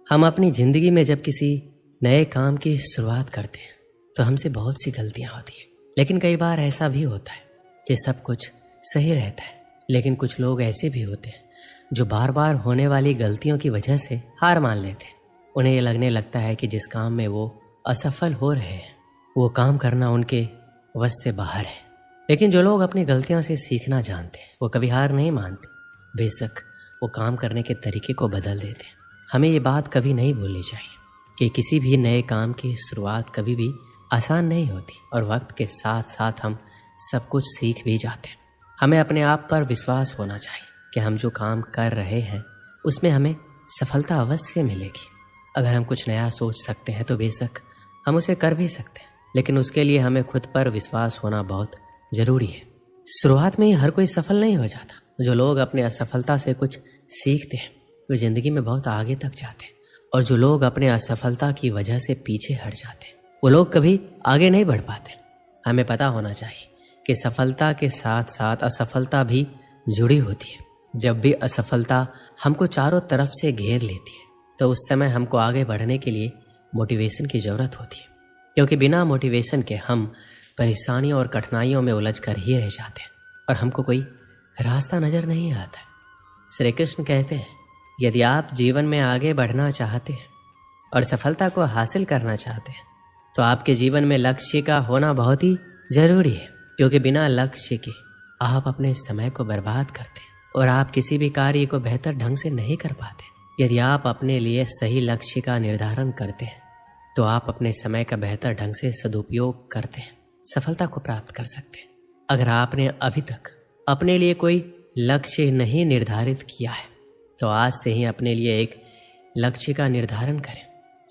हम अपनी ज़िंदगी में जब किसी नए काम की शुरुआत करते हैं तो हमसे बहुत सी गलतियां होती हैं। लेकिन कई बार ऐसा भी होता है कि सब कुछ सही रहता है। लेकिन कुछ लोग ऐसे भी होते हैं जो बार बार होने वाली गलतियों की वजह से हार मान लेते हैं। उन्हें ये लगने लगता है कि जिस काम में वो असफल हो रहे हैं वो काम करना उनके वश से बाहर है। लेकिन जो लोग अपनी गलतियों से सीखना जानते हैं वो कभी हार नहीं मानते, बेशक वो काम करने के तरीके को बदल देते हैं। हमें ये बात कभी नहीं भूलनी चाहिए कि किसी भी नए काम की शुरुआत कभी भी आसान नहीं होती और वक्त के साथ साथ हम सब कुछ सीख भी जाते हैं। हमें अपने आप पर विश्वास होना चाहिए कि हम जो काम कर रहे हैं उसमें हमें सफलता अवश्य मिलेगी। अगर हम कुछ नया सोच सकते हैं तो बेशक हम उसे कर भी सकते हैं, लेकिन उसके लिए हमें खुद पर विश्वास होना बहुत ज़रूरी है। शुरुआत में ही हर कोई सफल नहीं हो जाता। जो लोग अपने असफलता से कुछ सीखते हैं वो ज़िंदगी में बहुत आगे तक जाते हैं, और जो लोग अपने असफलता की वजह से पीछे हट जाते हैं वो लोग कभी आगे नहीं बढ़ पाते। हमें पता होना चाहिए कि सफलता के साथ साथ असफलता भी जुड़ी होती है। जब भी असफलता हमको चारों तरफ से घेर लेती है तो उस समय हमको आगे बढ़ने के लिए मोटिवेशन की ज़रूरत होती है, क्योंकि बिना मोटिवेशन के हम परेशानियों और कठिनाइयों में उलझ कर ही रह जाते हैं और हमको कोई रास्ता नज़र नहीं आता। श्री कृष्ण कहते हैं, यदि आप जीवन में आगे बढ़ना चाहते हैं और सफलता को हासिल करना चाहते हैं तो आपके जीवन में लक्ष्य का होना बहुत ही ज़रूरी है, क्योंकि बिना लक्ष्य के आप अपने समय को बर्बाद करते हैं और आप किसी भी कार्य को बेहतर ढंग से नहीं कर पाते। यदि आप अपने लिए सही लक्ष्य का निर्धारण करते हैं तो आप अपने समय का बेहतर ढंग से सदुपयोग करते हैं, सफलता को प्राप्त कर सकते हैं। अगर आपने अभी तक अपने लिए कोई लक्ष्य नहीं निर्धारित किया है तो आज से ही अपने लिए एक लक्ष्य का निर्धारण करें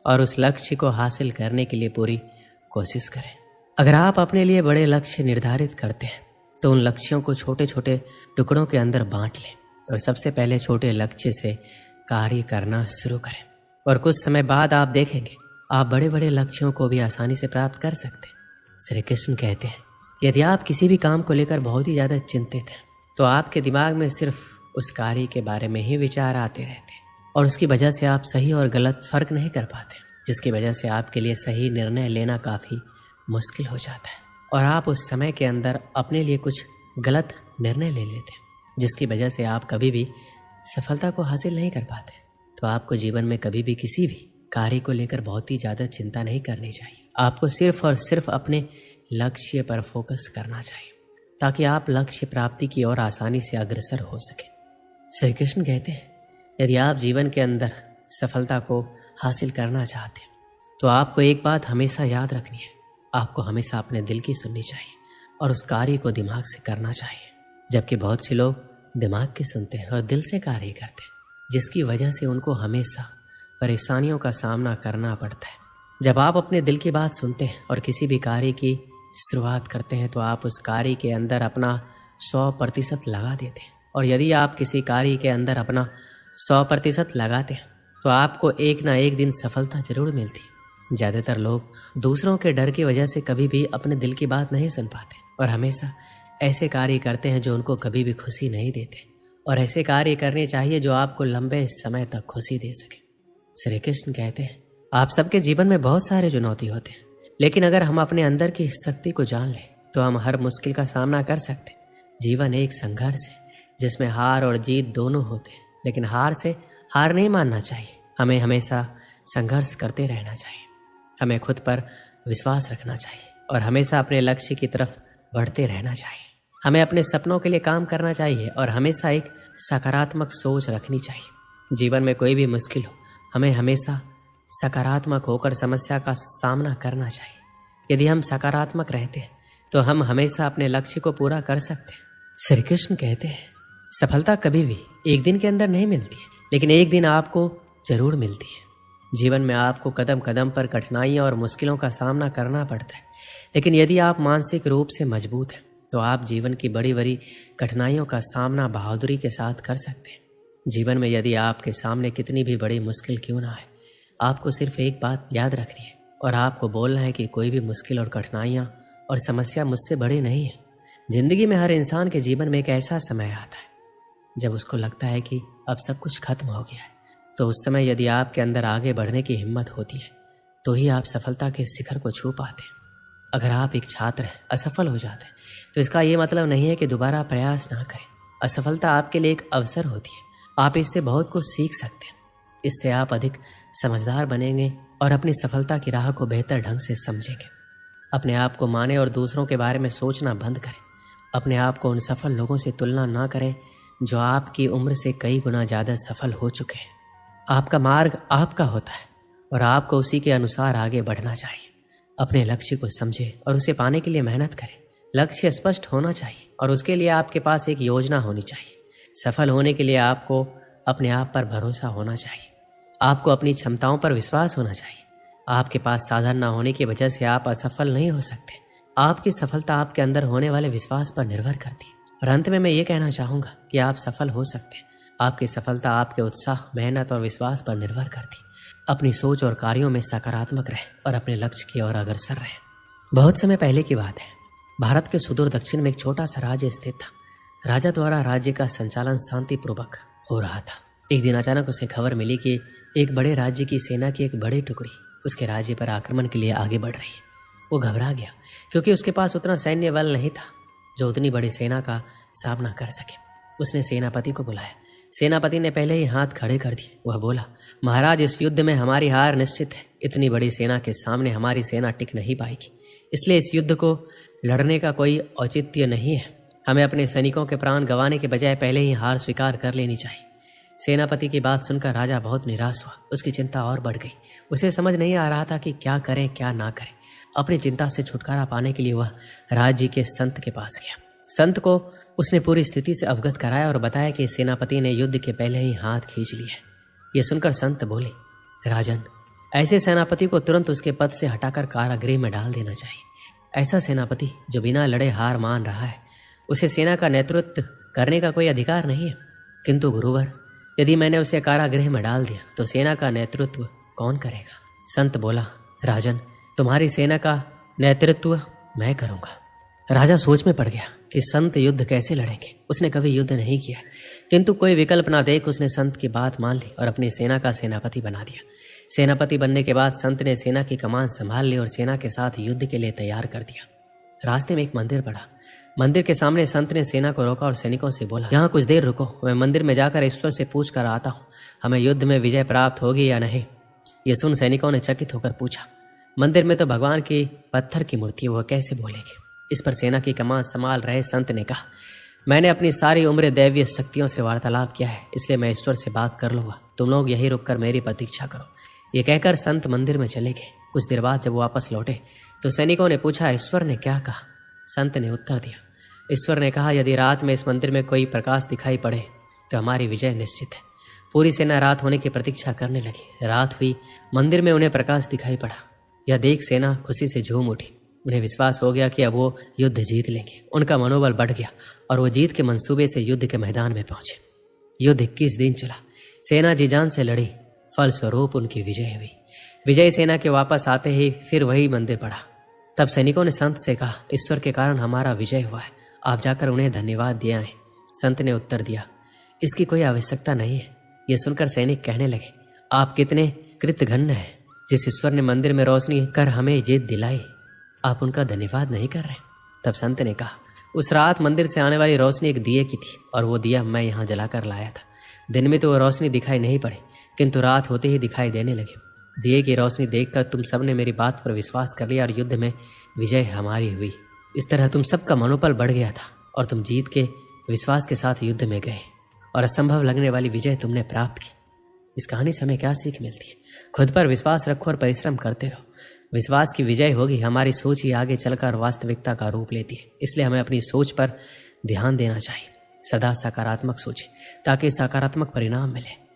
और उस लक्ष्य को हासिल करने के लिए पूरी कोशिश करें। अगर आप अपने लिए बड़े लक्ष्य निर्धारित करते हैं तो उन लक्ष्यों को छोटे छोटे टुकड़ों के अंदर बांट लें और सबसे पहले छोटे लक्ष्य से कार्य करना शुरू करें, और कुछ समय बाद आप देखेंगे आप बड़े बड़े लक्ष्यों को भी आसानी से प्राप्त कर सकते हैं। श्री कृष्ण कहते हैं, यदि आप किसी भी काम को लेकर बहुत ही ज़्यादा चिंतित हैं तो आपके दिमाग में सिर्फ उस कार्य के बारे में ही विचार आते रहते हैं और उसकी वजह से आप सही और गलत फर्क नहीं कर पाते, जिसकी वजह से आपके लिए सही निर्णय लेना काफ़ी मुश्किल हो जाता है और आप उस समय के अंदर अपने लिए कुछ गलत निर्णय ले लेते हैं, जिसकी वजह से आप कभी भी सफलता को हासिल नहीं कर पाते। तो आपको जीवन में कभी भी किसी भी कार्य को लेकर बहुत ही ज़्यादा चिंता नहीं करनी चाहिए। आपको सिर्फ और सिर्फ अपने लक्ष्य पर फोकस करना चाहिए ताकि आप लक्ष्य प्राप्ति की ओर आसानी से अग्रसर हो सके। श्री कृष्ण कहते हैं, यदि आप जीवन के अंदर सफलता को हासिल करना चाहते हैं तो आपको एक बात हमेशा याद रखनी है, आपको हमेशा अपने दिल की सुननी चाहिए और उस कार्य को दिमाग से करना चाहिए। जबकि बहुत से लोग दिमाग की सुनते हैं और दिल से कार्य करते हैं, जिसकी वजह से उनको हमेशा परेशानियों का सामना करना पड़ता है। जब आप अपने दिल की बात सुनते हैं और किसी भी कार्य की शुरुआत करते हैं तो आप उस कार्य के अंदर अपना 100% लगा देते हैं, और यदि आप किसी कार्य के अंदर अपना 100% लगाते हैं तो आपको एक ना एक दिन सफलता जरूर मिलती है। ज़्यादातर लोग दूसरों के डर की वजह से कभी भी अपने दिल की बात नहीं सुन पाते और हमेशा ऐसे कार्य करते हैं जो उनको कभी भी खुशी नहीं देते, और ऐसे कार्य करने चाहिए जो आपको लंबे समय तक खुशी दे सके। श्री कृष्ण कहते हैं, आप सबके जीवन में बहुत सारे चुनौती होते हैं, लेकिन अगर हम अपने अंदर की शक्ति को जान लें तो हम हर मुश्किल का सामना कर सकते हैं। जीवन एक संघर्ष है जिसमें हार और जीत दोनों होते हैं, लेकिन हार से हार नहीं मानना चाहिए। हमें हमेशा संघर्ष करते रहना चाहिए। हमें खुद पर विश्वास रखना चाहिए और हमेशा अपने लक्ष्य की तरफ बढ़ते रहना चाहिए। हमें अपने सपनों के लिए काम करना चाहिए और हमेशा एक सकारात्मक सोच रखनी चाहिए। जीवन में कोई भी मुश्किल हो, हमें हमेशा सकारात्मक होकर समस्या का सामना करना चाहिए। यदि हम सकारात्मक रहते हैं तो हम हमेशा अपने लक्ष्य को पूरा कर सकते हैं। श्री कृष्ण कहते हैं, सफलता कभी भी एक दिन के अंदर नहीं मिलती है, लेकिन एक दिन आपको जरूर मिलती है। जीवन में आपको कदम कदम पर कठिनाइयों और मुश्किलों का सामना करना पड़ता है, लेकिन यदि आप मानसिक रूप से मजबूत हैं तो आप जीवन की बड़ी बड़ी कठिनाइयों का सामना बहादुरी के साथ कर सकते हैं। जीवन में यदि आपके सामने कितनी भी बड़ी मुश्किल क्यों ना आए, आपको सिर्फ एक बात याद रखनी है और आपको बोलना है कि कोई भी मुश्किल और कठिनाइयाँ और समस्या मुझसे बड़ी नहीं है। जिंदगी में हर इंसान के जीवन में एक ऐसा समय आता है जब उसको लगता है कि अब सब कुछ खत्म हो गया है, तो उस समय यदि आपके अंदर आगे बढ़ने की हिम्मत होती है तो ही आप सफलता के शिखर को छू पाते हैं। अगर आप एक छात्र हैं, असफल हो जाते हैं, तो इसका ये मतलब नहीं है कि दोबारा प्रयास ना करें। असफलता आपके लिए एक अवसर होती है। आप इससे बहुत कुछ सीख सकते हैं। इससे आप अधिक समझदार बनेंगे और अपनी सफलता की राह को बेहतर ढंग से समझेंगे। अपने आप को माने और दूसरों के बारे में सोचना बंद करें। अपने आप को उन सफल लोगों से तुलना ना करें जो आपकी उम्र से कई गुना ज़्यादा सफल हो चुके हैं। आपका मार्ग आपका होता है और आपको उसी के अनुसार आगे बढ़ना चाहिए। अपने लक्ष्य को समझें और उसे पाने के लिए मेहनत करें। लक्ष्य स्पष्ट होना चाहिए और उसके लिए आपके पास एक योजना होनी चाहिए। सफल होने के लिए आपको अपने आप पर भरोसा होना चाहिए। आपको अपनी क्षमताओं पर विश्वास होना चाहिए। आपके पास साधन न होने की वजह से आप असफल नहीं हो सकते। आपकी सफलता आपके अंदर होने वाले विश्वास पर निर्भर करती है। और अंत में मैं ये कहना चाहूँगा कि आप सफल हो सकते हैं। आपकी सफलता आपके उत्साह, मेहनत और विश्वास पर निर्भर करती है। अपनी सोच और कार्यों में सकारात्मक रहें और अपने लक्ष्य की ओर अग्रसर रहें। बहुत समय पहले की बात है। भारत के सुदूर दक्षिण में एक छोटा सा राज्य स्थित था। राजा द्वारा राज्य का संचालन शांतिपूर्वक हो रहा था। एक दिन अचानक उसे खबर मिली कि एक बड़े राज्य की सेना की एक बड़ी टुकड़ी उसके राज्य पर आक्रमण के लिए आगे बढ़ रही है। वो घबरा गया क्योंकि उसके पास उतना सैन्य बल नहीं था जो उतनी बड़ी सेना का सामना कर सके। उसने सेनापति को बुलाया। सेनापति ने पहले ही हाथ खड़े कर दिए। वह बोला, महाराज, इस युद्ध में हमारी हार निश्चित है। इतनी बड़ी सेना के सामने हमारी सेना टिक नहीं पाएगी, इसलिए इस युद्ध को लड़ने का कोई औचित्य नहीं है। हमें अपने सैनिकों के प्राण गंवाने के बजाय पहले ही हार स्वीकार कर लेनी चाहिए। सेनापति की बात सुनकर राजा बहुत निराश हुआ। उसकी चिंता और बढ़ गई। उसे समझ नहीं आ रहा था कि क्या करें क्या ना करें। अपनी चिंता से छुटकारा पाने के लिए वह राज्य के संत के पास गया। संत को उसने पूरी स्थिति से अवगत कराया और बताया कि सेनापति ने युद्ध के पहले ही हाथ खींच लिया है। यह सुनकर संत बोले, राजन, ऐसे सेनापति को तुरंत उसके पद से हटाकर कारागृह में डाल देना चाहिए। ऐसा सेनापति जो बिना लड़े हार मान रहा है, उसे सेना का नेतृत्व करने का कोई अधिकार नहीं है। किंतु गुरुवर, यदि मैंने उसे कारागृह में डाल दिया तो सेना का नेतृत्व कौन करेगा? संत बोला, राजन, तुम्हारी सेना का नेतृत्व मैं करूंगा। राजा सोच में पड़ गया कि संत युद्ध कैसे लड़ेंगे। उसने कभी युद्ध नहीं किया, किंतु कोई विकल्प ना देख उसने संत की बात मान ली और अपनी सेना का सेनापति बना दिया। सेनापति बनने के बाद संत ने सेना की कमान संभाल ली और सेना के साथ युद्ध के लिए तैयार कर दिया। रास्ते में एक मंदिर पड़ा। मंदिर के सामने संत ने सेना को रोका और सैनिकों से बोला, यहाँ कुछ देर रुको, मैं मंदिर में जाकर ईश्वर से पूछ कर आता हूँ, हमें युद्ध में विजय प्राप्त होगी या नहीं। ये सुन सैनिकों ने चकित होकर पूछा, मंदिर में तो भगवान की पत्थर की मूर्ति है, वह कैसे बोलेगी? इस पर सेना की कमान संभाल रहे संत ने कहा, मैंने अपनी सारी उम्र दैवीय शक्तियों से वार्तालाप किया है, इसलिए मैं ईश्वर से बात कर लूंगा। तुम लोग यहीं रुककर मेरी प्रतीक्षा करो। ये कहकर संत मंदिर में चले गए। कुछ देर बाद जब वो वापस लौटे तो सैनिकों ने पूछा, ईश्वर ने क्या कहा? संत ने उत्तर दिया, ईश्वर ने कहा, यदि रात में इस मंदिर में कोई प्रकाश दिखाई पड़े तो हमारी विजय निश्चित है। पूरी सेना रात होने की प्रतीक्षा करने लगी। रात हुई, मंदिर में उन्हें प्रकाश दिखाई पड़ा। यह देख सेना खुशी से झूम उठी। उन्हें विश्वास हो गया कि अब वो युद्ध जीत लेंगे। उनका मनोबल बढ़ गया और वो जीत के मंसूबे से युद्ध के मैदान में पहुंचे। युद्ध 21 दिन चला। सेना जी जान से लड़ी, फलस्वरूप उनकी विजय हुई। विजयी सेना के वापस आते ही फिर वही मंदिर पड़ा। तब सैनिकों ने संत से कहा, ईश्वर के कारण हमारा विजय हुआ है, आप जाकर उन्हें धन्यवाद दिए आए। संत ने उत्तर दिया, इसकी कोई आवश्यकता नहीं है। यह सुनकर सैनिक कहने लगे, आप कितने कृतघ्न हैं। जिस ईश्वर ने मंदिर में रोशनी कर हमें जीत दिलाई, आप उनका धन्यवाद नहीं कर रहे। तब संत ने कहा, उस रात मंदिर से आने वाली रोशनी एक दिए की थी और वो दिया मैं यहाँ जलाकर लाया था। दिन में तो वो रोशनी दिखाई नहीं पड़ी, किंतु रात होते ही दिखाई देने लगी। दिए की रोशनी देखकर तुम सब ने मेरी बात पर विश्वास कर लिया और युद्ध में विजय हमारी हुई। इस तरह तुम सबका मनोबल बढ़ गया था और तुम जीत के विश्वास के साथ युद्ध में गए और असंभव लगने वाली विजय तुमने प्राप्त की। इस कहानी से हमें क्या सीख मिलती है? खुद पर विश्वास रखो और परिश्रम करते रहो। विश्वास की विजय होगी। हमारी सोच ही आगे चलकर वास्तविकता का रूप लेती है। इसलिए हमें अपनी सोच पर ध्यान देना चाहिए। सदा सकारात्मक सोचें ताकि सकारात्मक परिणाम मिले।